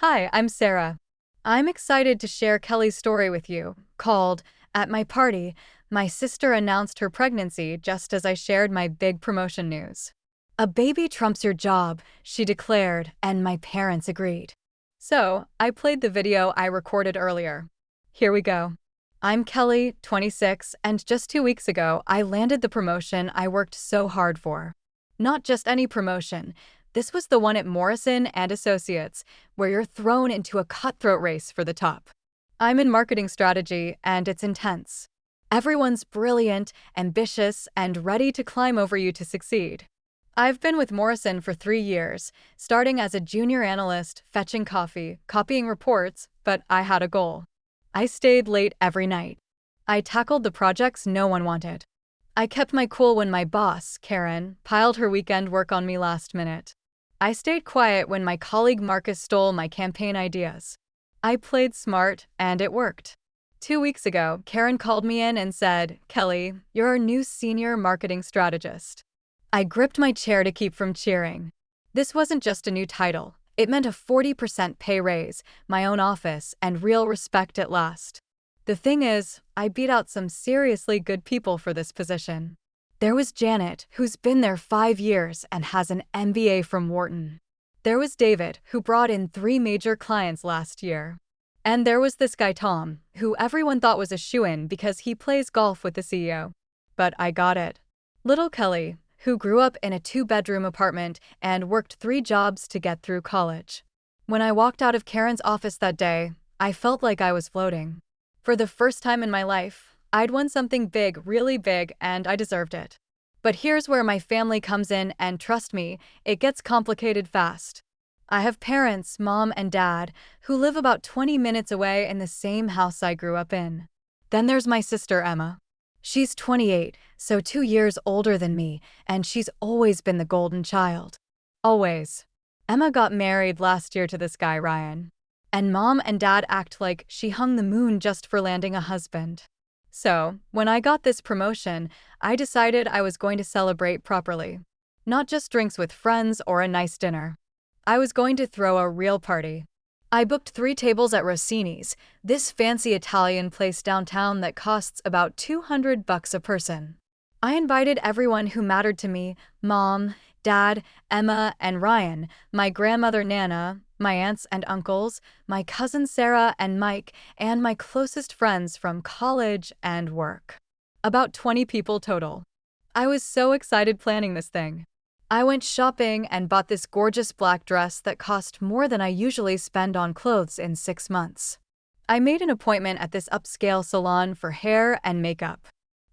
Hi, I'm Sarah. I'm excited to share Kelly's story with you, called At My Party, My Sister Announced Her Pregnancy Just as I Shared My Big Promotion News. A baby trumps your job, she declared, and my parents agreed. So, I played the video I recorded earlier. Here we go. I'm Kelly, 26, and just 2 weeks ago, I landed the promotion I worked so hard for. Not just any promotion. This was the one at Morrison and Associates, where you're thrown into a cutthroat race for the top. I'm in marketing strategy, and it's intense. Everyone's brilliant, ambitious, and ready to climb over you to succeed. I've been with Morrison for 3 years, starting as a junior analyst, fetching coffee, copying reports, but I had a goal. I stayed late every night. I tackled the projects no one wanted. I kept my cool when my boss, Karen, piled her weekend work on me last minute. I stayed quiet when my colleague Marcus stole my campaign ideas. I played smart, and it worked. 2 weeks ago, Karen called me in and said, "Kelly, you're our new senior marketing strategist." I gripped my chair to keep from cheering. This wasn't just a new title. It meant a 40% pay raise, my own office, and real respect at last. The thing is, I beat out some seriously good people for this position. There was Janet, who's been there 5 years and has an MBA from Wharton. There was David, who brought in 3 major clients last year. And there was this guy Tom, who everyone thought was a shoo-in because he plays golf with the CEO. But I got it. Little Kelly, who grew up in a 2-bedroom apartment and worked 3 jobs to get through college. When I walked out of Karen's office that day, I felt like I was floating. For the first time in my life, I'd won something big, really big, and I deserved it. But here's where my family comes in, and trust me, it gets complicated fast. I have parents, mom and dad, who live about 20 minutes away in the same house I grew up in. Then there's my sister Emma. She's 28, so 2 years older than me, and she's always been the golden child. Always. Emma got married last year to this guy Ryan. And mom and dad act like she hung the moon just for landing a husband. So, when I got this promotion, I decided I was going to celebrate properly. Not just drinks with friends or a nice dinner. I was going to throw a real party. I booked 3 tables at Rossini's, this fancy Italian place downtown that costs about $200 a person. I invited everyone who mattered to me: mom, dad, Emma, and Ryan, my grandmother Nana, my aunts and uncles, my cousin Sarah and Mike, and my closest friends from college and work. About 20 people total. I was so excited planning this thing. I went shopping and bought this gorgeous black dress that cost more than I usually spend on clothes in 6 months. I made an appointment at this upscale salon for hair and makeup.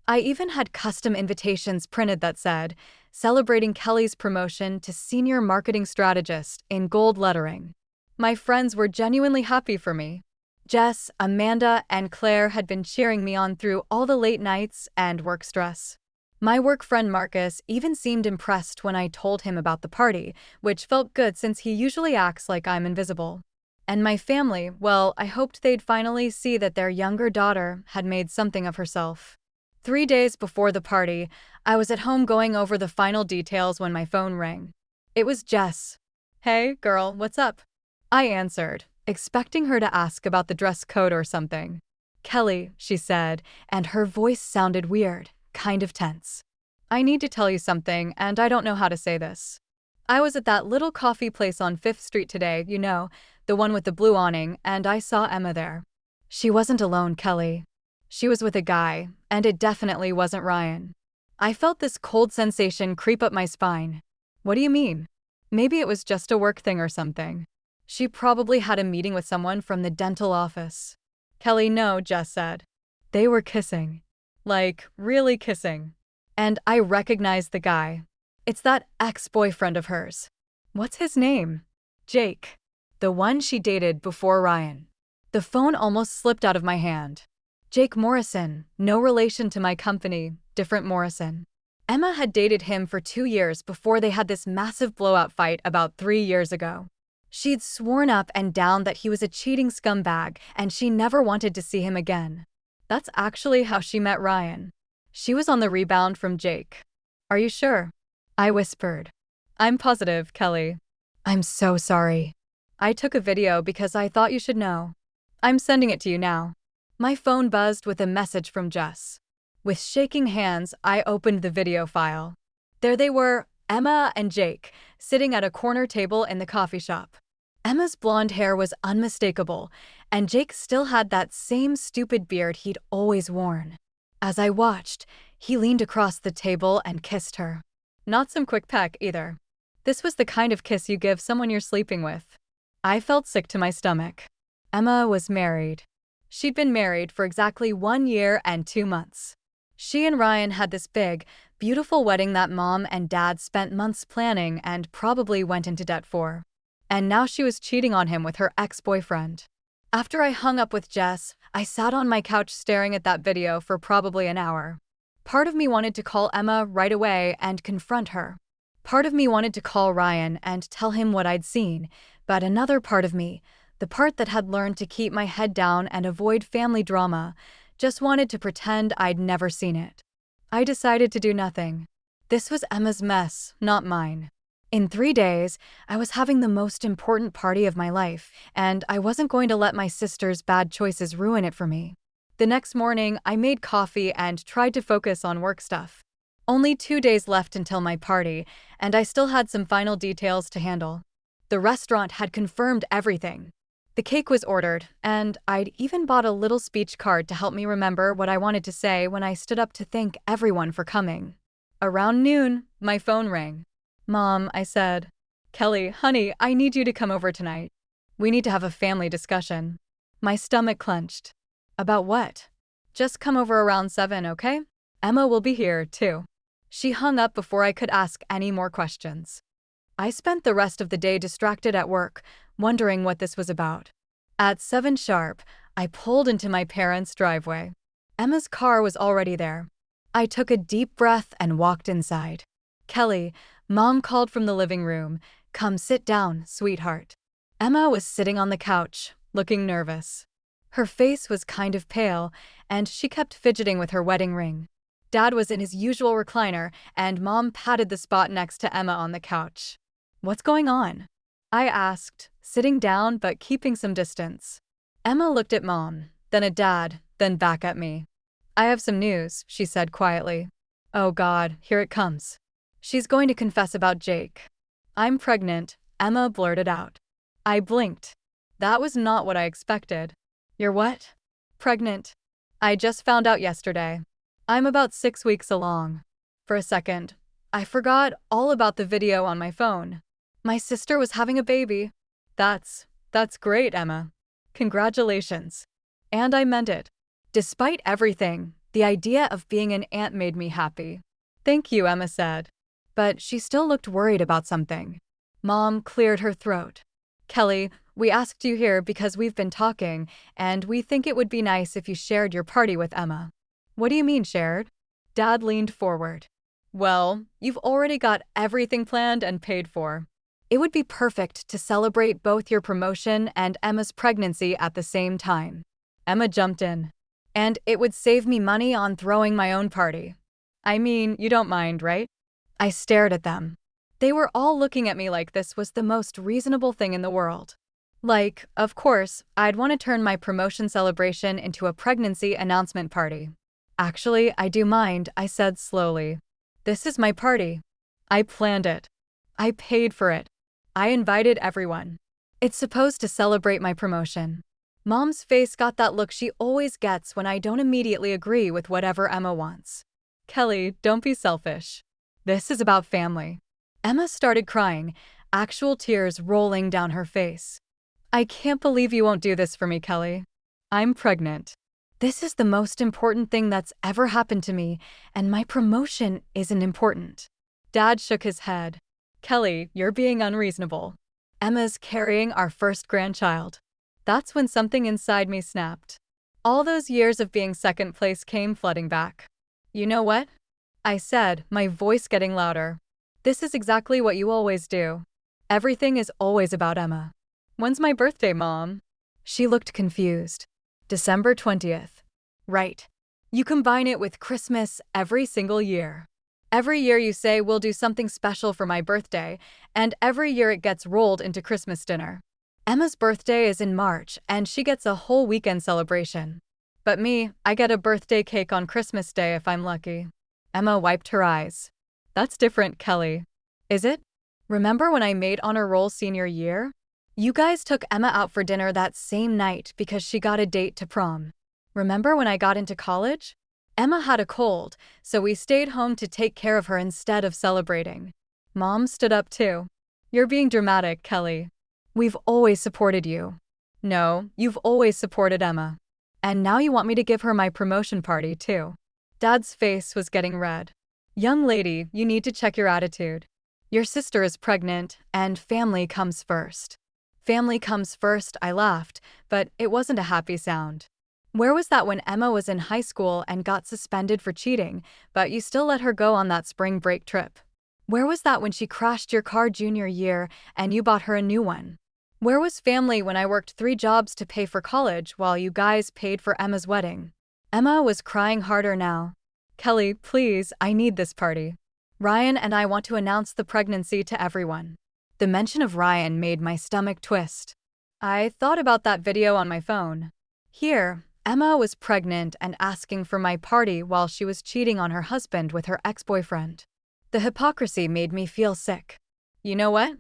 I even had custom invitations printed that said, "Celebrating Kelly's promotion to Senior Marketing Strategist" in gold lettering. My friends were genuinely happy for me. Jess, Amanda, and Claire had been cheering me on through all the late nights and work stress. My work friend Marcus even seemed impressed when I told him about the party, which felt good since he usually acts like I'm invisible. And my family, well, I hoped they'd finally see that their younger daughter had made something of herself. 3 days before the party, I was at home going over the final details when my phone rang. It was Jess. "Hey, girl, what's up?" I answered, expecting her to ask about the dress code or something. "Kelly," she said, and her voice sounded weird, kind of tense. "I need to tell you something, and I don't know how to say this. I was at that little coffee place on 5th Street today, you know, the one with the blue awning, and I saw Emma there. She wasn't alone, Kelly. She was with a guy, and it definitely wasn't Ryan." I felt this cold sensation creep up my spine. What do you mean? Maybe it was just a work thing or something. She probably had a meeting with someone from the dental office. "Kelly, no," Jess said. "They were kissing. Like, really kissing. And I recognized the guy. It's that ex-boyfriend of hers. What's his name? Jake. The one she dated before Ryan." The phone almost slipped out of my hand. Jake Morrison, no relation to my company, different Morrison. Emma had dated him for 2 years before they had this massive blowout fight about 3 years ago. She'd sworn up and down that he was a cheating scumbag, and she never wanted to see him again. That's actually how she met Ryan. She was on the rebound from Jake. "Are you sure?" I whispered. "I'm positive, Kelly." "I'm so sorry." I took a video because I thought you should know. I'm sending it to you now." My phone buzzed with a message from Jess. With shaking hands, I opened the video file. There they were, Emma and Jake, sitting at a corner table in the coffee shop. Emma's blonde hair was unmistakable, and Jake still had that same stupid beard he'd always worn. As I watched, he leaned across the table and kissed her. Not some quick peck either. This was the kind of kiss you give someone you're sleeping with. I felt sick to my stomach. Emma was married. She'd been married for exactly 1 year and 2 months. She and Ryan had this big, beautiful wedding that Mom and Dad spent months planning and probably went into debt for. And now she was cheating on him with her ex-boyfriend. After I hung up with Jess, I sat on my couch staring at that video for probably an hour. Part of me wanted to call Emma right away and confront her. Part of me wanted to call Ryan and tell him what I'd seen, but another part of me, the part that had learned to keep my head down and avoid family drama, just wanted to pretend I'd never seen it. I decided to do nothing. This was Emma's mess, not mine. In 3 days, I was having the most important party of my life, and I wasn't going to let my sister's bad choices ruin it for me. The next morning, I made coffee and tried to focus on work stuff. Only 2 days left until my party, and I still had some final details to handle. The restaurant had confirmed everything. The cake was ordered, and I'd even bought a little speech card to help me remember what I wanted to say when I stood up to thank everyone for coming. Around noon, my phone rang. "Mom," I said. "Kelly, honey, I need you to come over tonight. We need to have a family discussion." My stomach clenched. "About what?" "Just come over around 7, okay? Emma will be here, too." She hung up before I could ask any more questions. I spent the rest of the day distracted at work, wondering what this was about. At 7 sharp, I pulled into my parents' driveway. Emma's car was already there. I took a deep breath and walked inside. "Kelly," Mom called from the living room, "come sit down, sweetheart." Emma was sitting on the couch, looking nervous. Her face was kind of pale, and she kept fidgeting with her wedding ring. Dad was in his usual recliner, and Mom patted the spot next to Emma on the couch. "What's going on?" I asked, sitting down but keeping some distance. Emma looked at Mom, then at Dad, then back at me. "I have some news," she said quietly. "Oh God, here it comes. She's going to confess about Jake." "I'm pregnant," Emma blurted out. I blinked. That was not what I expected. "You're what?" "Pregnant. I just found out yesterday. I'm about 6 weeks along." For a second, I forgot all about the video on my phone. My sister was having a baby. That's great, Emma. Congratulations." And I meant it. Despite everything, the idea of being an aunt made me happy. "Thank you," Emma said. But she still looked worried about something. Mom cleared her throat. "Kelly, we asked you here because we've been talking, and we think it would be nice if you shared your party with Emma." "What do you mean, shared?" Dad leaned forward. "Well, you've already got everything planned and paid for. It would be perfect to celebrate both your promotion and Emma's pregnancy at the same time." Emma jumped in. "And it would save me money on throwing my own party. I mean, you don't mind, right?" I stared at them. They were all looking at me like this was the most reasonable thing in the world. Like, of course, I'd want to turn my promotion celebration into a pregnancy announcement party. "Actually, I do mind," I said slowly. "This is my party. I planned it. I paid for it. I invited everyone. It's supposed to celebrate my promotion." Mom's face got that look she always gets when I don't immediately agree with whatever Emma wants. "Kelly, don't be selfish. This is about family." Emma started crying, actual tears rolling down her face. "I can't believe you won't do this for me, Kelly. I'm pregnant. This is the most important thing that's ever happened to me, and my promotion isn't important." Dad shook his head. "Kelly, you're being unreasonable. Emma's carrying our first grandchild." That's when something inside me snapped. All those years of being second place came flooding back. "You know what?" I said, my voice getting louder. "This is exactly what you always do. Everything is always about Emma." "When's my birthday, Mom?" She looked confused. "December 20th. "Right. You combine it with Christmas every single year. Every year you say we'll do something special for my birthday, and every year it gets rolled into Christmas dinner. Emma's birthday is in March, and she gets a whole weekend celebration. But me, I get a birthday cake on Christmas Day if I'm lucky. Emma wiped her eyes. That's different, Kelly. Is it? Remember when I made honor roll senior year? You guys took Emma out for dinner that same night because she got a date to prom. Remember when I got into college? Emma had a cold, so we stayed home to take care of her instead of celebrating. Mom stood up too. You're being dramatic, Kelly. We've always supported you. No, you've always supported Emma. And now you want me to give her my promotion party too. Dad's face was getting red. Young lady, you need to check your attitude. Your sister is pregnant, and family comes first. Family comes first, I laughed, but it wasn't a happy sound. Where was that when Emma was in high school and got suspended for cheating, but you still let her go on that spring break trip? Where was that when she crashed your car junior year and you bought her a new one? Where was family when I worked 3 jobs to pay for college while you guys paid for Emma's wedding? Emma was crying harder now. Kelly, please, I need this party. Ryan and I want to announce the pregnancy to everyone. The mention of Ryan made my stomach twist. I thought about that video on my phone. Here, Emma was pregnant and asking for my party while she was cheating on her husband with her ex-boyfriend. The hypocrisy made me feel sick. You know what?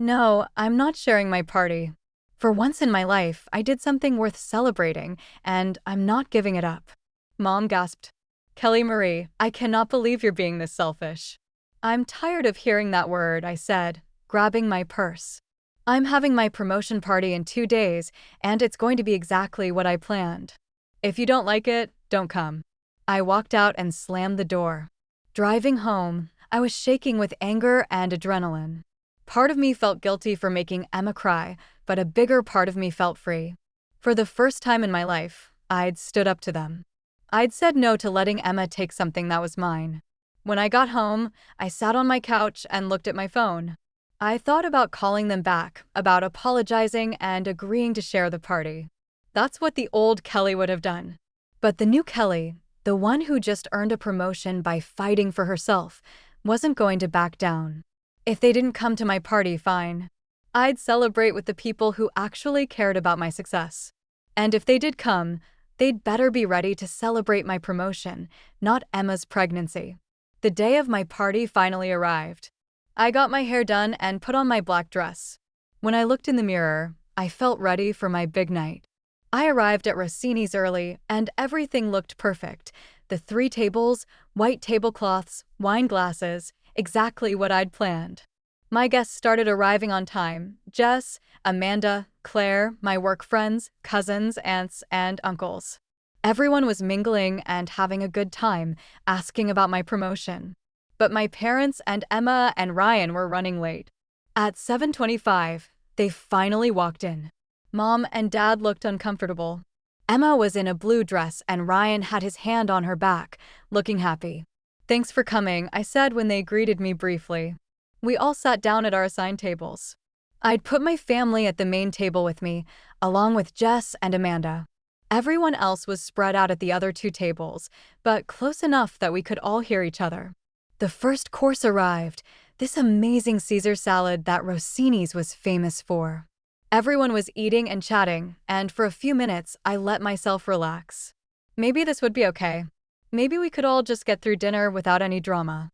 No, I'm not sharing my party. For once in my life, I did something worth celebrating, and I'm not giving it up. Mom gasped. Kelly Marie, I cannot believe you're being this selfish. I'm tired of hearing that word, I said, grabbing my purse. I'm having my promotion party in 2 days, and it's going to be exactly what I planned. If you don't like it, don't come. I walked out and slammed the door. Driving home, I was shaking with anger and adrenaline. Part of me felt guilty for making Emma cry, but a bigger part of me felt free. For the first time in my life, I'd stood up to them. I'd said no to letting Emma take something that was mine. When I got home, I sat on my couch and looked at my phone. I thought about calling them back, about apologizing and agreeing to share the party. That's what the old Kelly would have done. But the new Kelly, the one who just earned a promotion by fighting for herself, wasn't going to back down. If they didn't come to my party, fine. I'd celebrate with the people who actually cared about my success. And if they did come, they'd better be ready to celebrate my promotion, not Emma's pregnancy. The day of my party finally arrived. I got my hair done and put on my black dress. When I looked in the mirror, I felt ready for my big night. I arrived at Rossini's early, and everything looked perfect. The 3 tables, white tablecloths, wine glasses, exactly what I'd planned. My guests started arriving on time. Jess, Amanda, Claire, my work friends, cousins, aunts, and uncles. Everyone was mingling and having a good time, asking about my promotion. But my parents and Emma and Ryan were running late. At 7:25, they finally walked in. Mom and Dad looked uncomfortable. Emma was in a blue dress and Ryan had his hand on her back, looking happy. Thanks for coming, I said when they greeted me briefly. We all sat down at our assigned tables. I'd put my family at the main table with me, along with Jess and Amanda. Everyone else was spread out at the other 2 tables, but close enough that we could all hear each other. The first course arrived, this amazing Caesar salad that Rossini's was famous for. Everyone was eating and chatting, and for a few minutes, I let myself relax. Maybe this would be okay. Maybe we could all just get through dinner without any drama.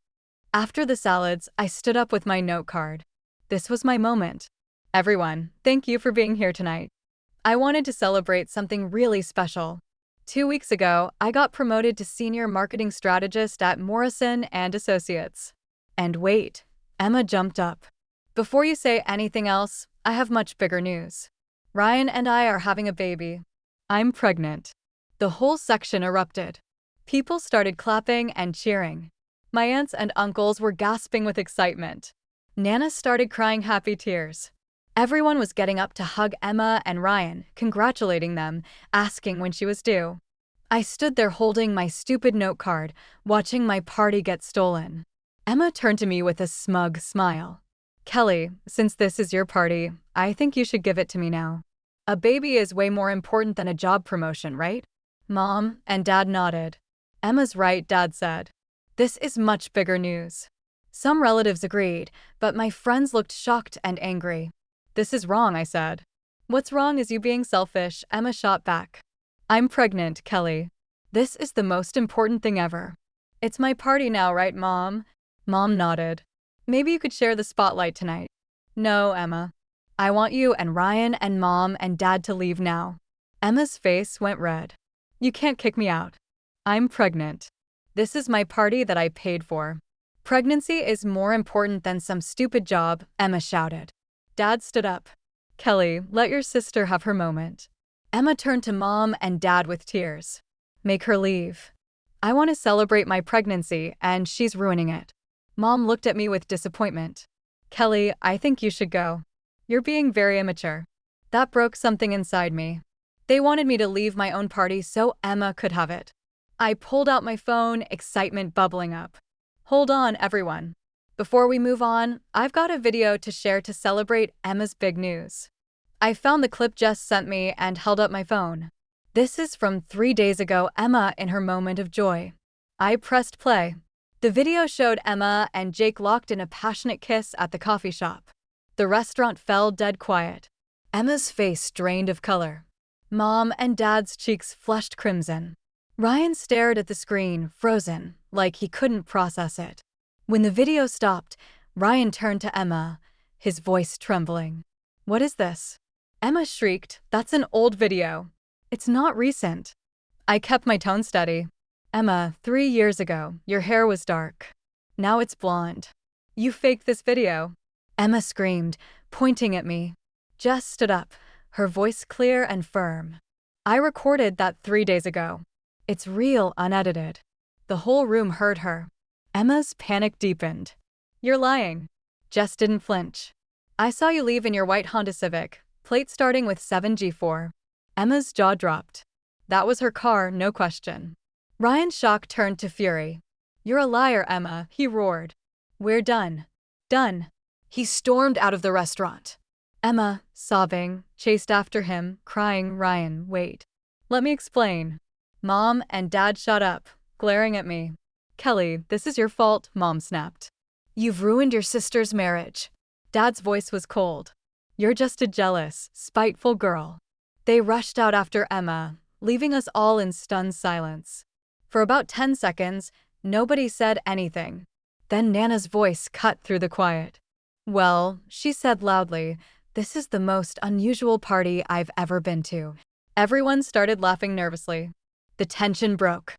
After the salads, I stood up with my note card. This was my moment. Everyone, thank you for being here tonight. I wanted to celebrate something really special. 2 weeks ago, I got promoted to senior marketing strategist at Morrison & Associates. And wait, Emma jumped up. Before you say anything else, I have much bigger news. Ryan and I are having a baby. I'm pregnant. The whole section erupted. People started clapping and cheering. My aunts and uncles were gasping with excitement. Nana started crying happy tears. Everyone was getting up to hug Emma and Ryan, congratulating them, asking when she was due. I stood there holding my stupid note card, watching my party get stolen. Emma turned to me with a smug smile. Kelly, since this is your party, I think you should give it to me now. A baby is way more important than a job promotion, right? Mom and Dad nodded. Emma's right, Dad said. This is much bigger news. Some relatives agreed, but my friends looked shocked and angry. This is wrong, I said. What's wrong is you being selfish, Emma shot back. I'm pregnant, Kelly. This is the most important thing ever. It's my party now, right, Mom? Mom nodded. Maybe you could share the spotlight tonight. No, Emma. I want you and Ryan and Mom and Dad to leave now. Emma's face went red. You can't kick me out. I'm pregnant. This is my party that I paid for. Pregnancy is more important than some stupid job, Emma shouted. Dad stood up. Kelly, let your sister have her moment. Emma turned to Mom and Dad with tears. Make her leave. I want to celebrate my pregnancy, and she's ruining it. Mom looked at me with disappointment. Kelly, I think you should go. You're being very immature. That broke something inside me. They wanted me to leave my own party so Emma could have it. I pulled out my phone, excitement bubbling up. Hold on, everyone. Before we move on, I've got a video to share to celebrate Emma's big news. I found the clip Jess sent me and held up my phone. This is from 3 days ago, Emma in her moment of joy. I pressed play. The video showed Emma and Jake locked in a passionate kiss at the coffee shop. The restaurant fell dead quiet. Emma's face drained of color. Mom and Dad's cheeks flushed crimson. Ryan stared at the screen, frozen, like he couldn't process it. When the video stopped, Ryan turned to Emma, his voice trembling. What is this? Emma shrieked, that's an old video. It's not recent. I kept my tone steady. Emma, 3 years ago, your hair was dark. Now it's blonde. You faked this video. Emma screamed, pointing at me. Jess stood up, her voice clear and firm. I recorded that 3 days ago. It's real, unedited. The whole room heard her. Emma's panic deepened. You're lying. Jess didn't flinch. I saw you leave in your white Honda Civic, plate starting with 7G4. Emma's jaw dropped. That was her car, no question. Ryan's shock turned to fury. You're a liar, Emma, he roared. We're done. Done. He stormed out of the restaurant. Emma, sobbing, chased after him, crying, Ryan, wait. Let me explain. Mom and Dad shut up, glaring at me. Kelly, this is your fault, Mom snapped. You've ruined your sister's marriage. Dad's voice was cold. You're just a jealous, spiteful girl. They rushed out after Emma, leaving us all in stunned silence. For about 10 seconds, nobody said anything. Then Nana's voice cut through the quiet. Well, she said loudly, this is the most unusual party I've ever been to. Everyone started laughing nervously. The tension broke.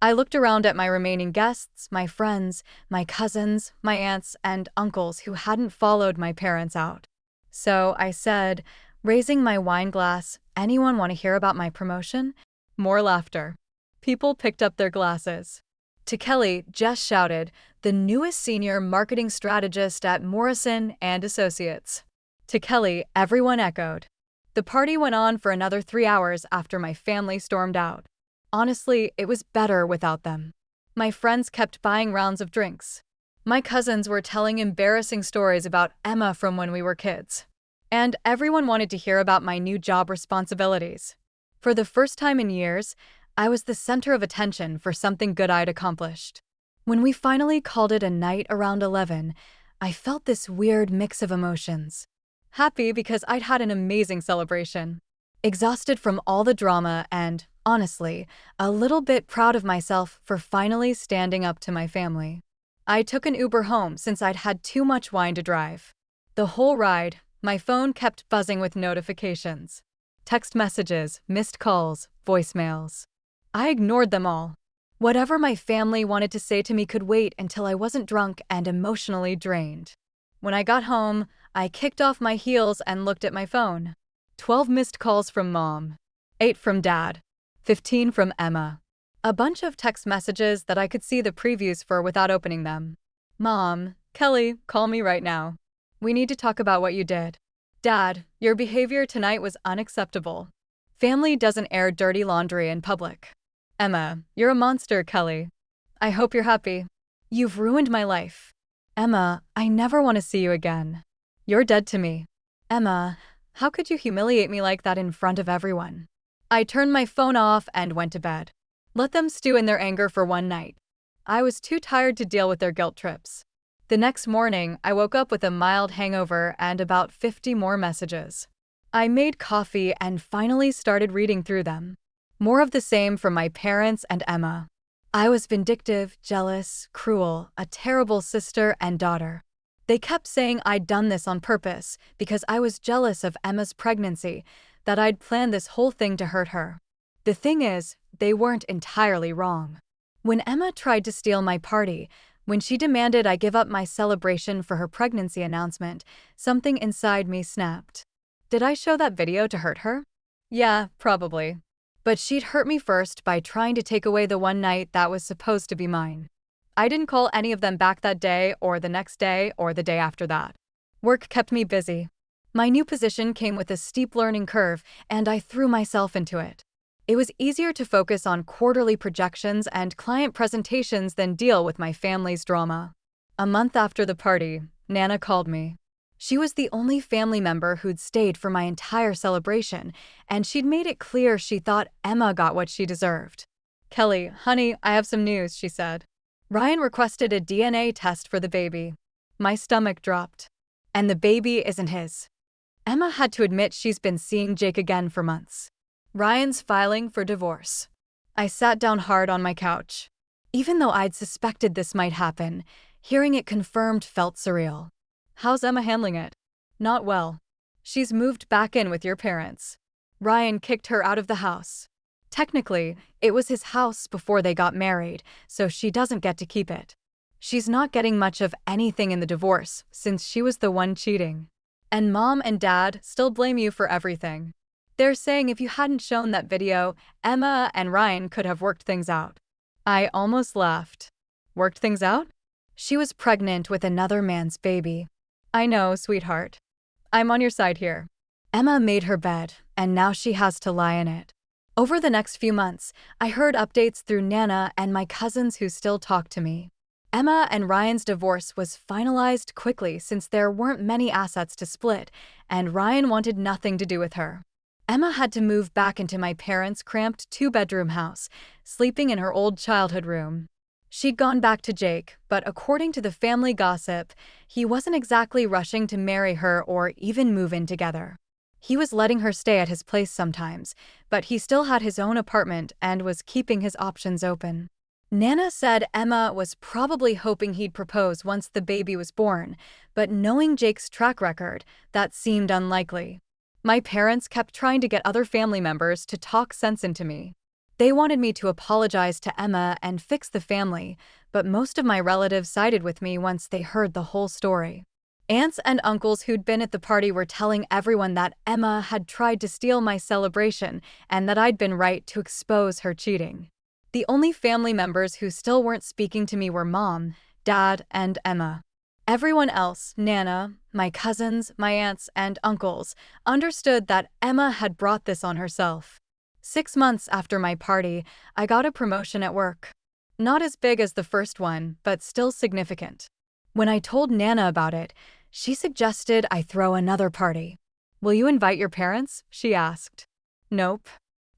I looked around at my remaining guests, my friends, my cousins, my aunts, and uncles who hadn't followed my parents out. So I said, raising my wine glass, anyone want to hear about my promotion? More laughter. People picked up their glasses. To Kelly, Jess shouted, the newest senior marketing strategist at Morrison and Associates. To Kelly, everyone echoed. The party went on for another 3 hours after my family stormed out. Honestly, it was better without them. My friends kept buying rounds of drinks. My cousins were telling embarrassing stories about Emma from when we were kids. And everyone wanted to hear about my new job responsibilities. For the first time in years, I was the center of attention for something good I'd accomplished. When we finally called it a night around 11, I felt this weird mix of emotions. Happy because I'd had an amazing celebration. Exhausted from all the drama and, honestly, a little bit proud of myself for finally standing up to my family. I took an Uber home since I'd had too much wine to drive. The whole ride, my phone kept buzzing with notifications. Text messages, missed calls, voicemails. I ignored them all. Whatever my family wanted to say to me could wait until I wasn't drunk and emotionally drained. When I got home, I kicked off my heels and looked at my phone. 12 missed calls from Mom. 8 from Dad. 15 from Emma. A bunch of text messages that I could see the previews for without opening them. Mom, Kelly, call me right now. We need to talk about what you did. Dad, your behavior tonight was unacceptable. Family doesn't air dirty laundry in public. Emma, you're a monster, Kelly. I hope you're happy. You've ruined my life. Emma, I never want to see you again. You're dead to me. Emma, how could you humiliate me like that in front of everyone? I turned my phone off and went to bed. Let them stew in their anger for one night. I was too tired to deal with their guilt trips. The next morning, I woke up with a mild hangover and about 50 more messages. I made coffee and finally started reading through them. More of the same from my parents and Emma. I was vindictive, jealous, cruel, a terrible sister and daughter. They kept saying I'd done this on purpose because I was jealous of Emma's pregnancy, that I'd planned this whole thing to hurt her. The thing is, they weren't entirely wrong. When Emma tried to steal my party, when she demanded I give up my celebration for her pregnancy announcement, something inside me snapped. Did I show that video to hurt her? Yeah, probably. But she'd hurt me first by trying to take away the one night that was supposed to be mine. I didn't call any of them back that day or the next day or the day after that. Work kept me busy. My new position came with a steep learning curve, and I threw myself into it. It was easier to focus on quarterly projections and client presentations than deal with my family's drama. A month after the party, Nana called me. She was the only family member who'd stayed for my entire celebration, and she'd made it clear she thought Emma got what she deserved. "Kelly, honey, I have some news," she said. "Ryan requested a DNA test for the baby." My stomach dropped. And the baby isn't his. Emma had to admit she's been seeing Jake again for months. Ryan's filing for divorce. I sat down hard on my couch. Even though I'd suspected this might happen, hearing it confirmed felt surreal. How's Emma handling it? Not well. She's moved back in with your parents. Ryan kicked her out of the house. Technically, it was his house before they got married, so she doesn't get to keep it. She's not getting much of anything in the divorce since she was the one cheating. And Mom and Dad still blame you for everything. They're saying if you hadn't shown that video, Emma and Ryan could have worked things out. I almost laughed. Worked things out? She was pregnant with another man's baby. I know, sweetheart. I'm on your side here. Emma made her bed, and now she has to lie in it. Over the next few months, I heard updates through Nana and my cousins who still talk to me. Emma and Ryan's divorce was finalized quickly since there weren't many assets to split, and Ryan wanted nothing to do with her. Emma had to move back into my parents' cramped two-bedroom house, sleeping in her old childhood room. She'd gone back to Jake, but according to the family gossip, he wasn't exactly rushing to marry her or even move in together. He was letting her stay at his place sometimes, but he still had his own apartment and was keeping his options open. Nana said Emma was probably hoping he'd propose once the baby was born, but knowing Jake's track record, that seemed unlikely. My parents kept trying to get other family members to talk sense into me. They wanted me to apologize to Emma and fix the family, but most of my relatives sided with me once they heard the whole story. Aunts and uncles who'd been at the party were telling everyone that Emma had tried to steal my celebration and that I'd been right to expose her cheating. The only family members who still weren't speaking to me were Mom, Dad, and Emma. Everyone else, Nana, my cousins, my aunts, and uncles, understood that Emma had brought this on herself. 6 months after my party, I got a promotion at work. Not as big as the first one, but still significant. When I told Nana about it, she suggested I throw another party. "Will you invite your parents?" she asked. "Nope.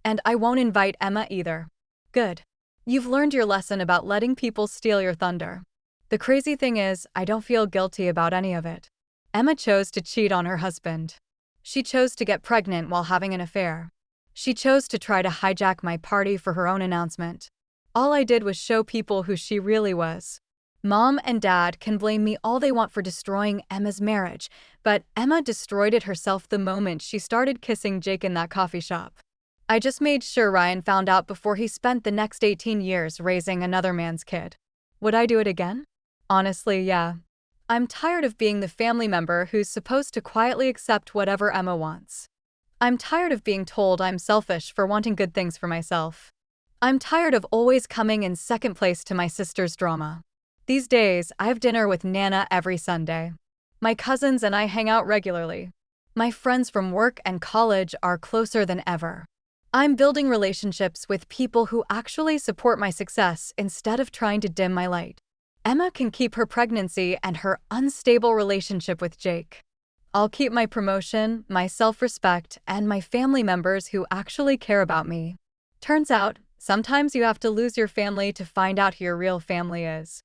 And I won't invite Emma either." "Good. You've learned your lesson about letting people steal your thunder." The crazy thing is, I don't feel guilty about any of it. Emma chose to cheat on her husband. She chose to get pregnant while having an affair. She chose to try to hijack my party for her own announcement. All I did was show people who she really was. Mom and Dad can blame me all they want for destroying Emma's marriage, but Emma destroyed it herself the moment she started kissing Jake in that coffee shop. I just made sure Ryan found out before he spent the next 18 years raising another man's kid. Would I do it again? Honestly, yeah. I'm tired of being the family member who's supposed to quietly accept whatever Emma wants. I'm tired of being told I'm selfish for wanting good things for myself. I'm tired of always coming in second place to my sister's drama. These days, I have dinner with Nana every Sunday. My cousins and I hang out regularly. My friends from work and college are closer than ever. I'm building relationships with people who actually support my success instead of trying to dim my light. Emma can keep her pregnancy and her unstable relationship with Jake. I'll keep my promotion, my self-respect, and my family members who actually care about me. Turns out, sometimes you have to lose your family to find out who your real family is.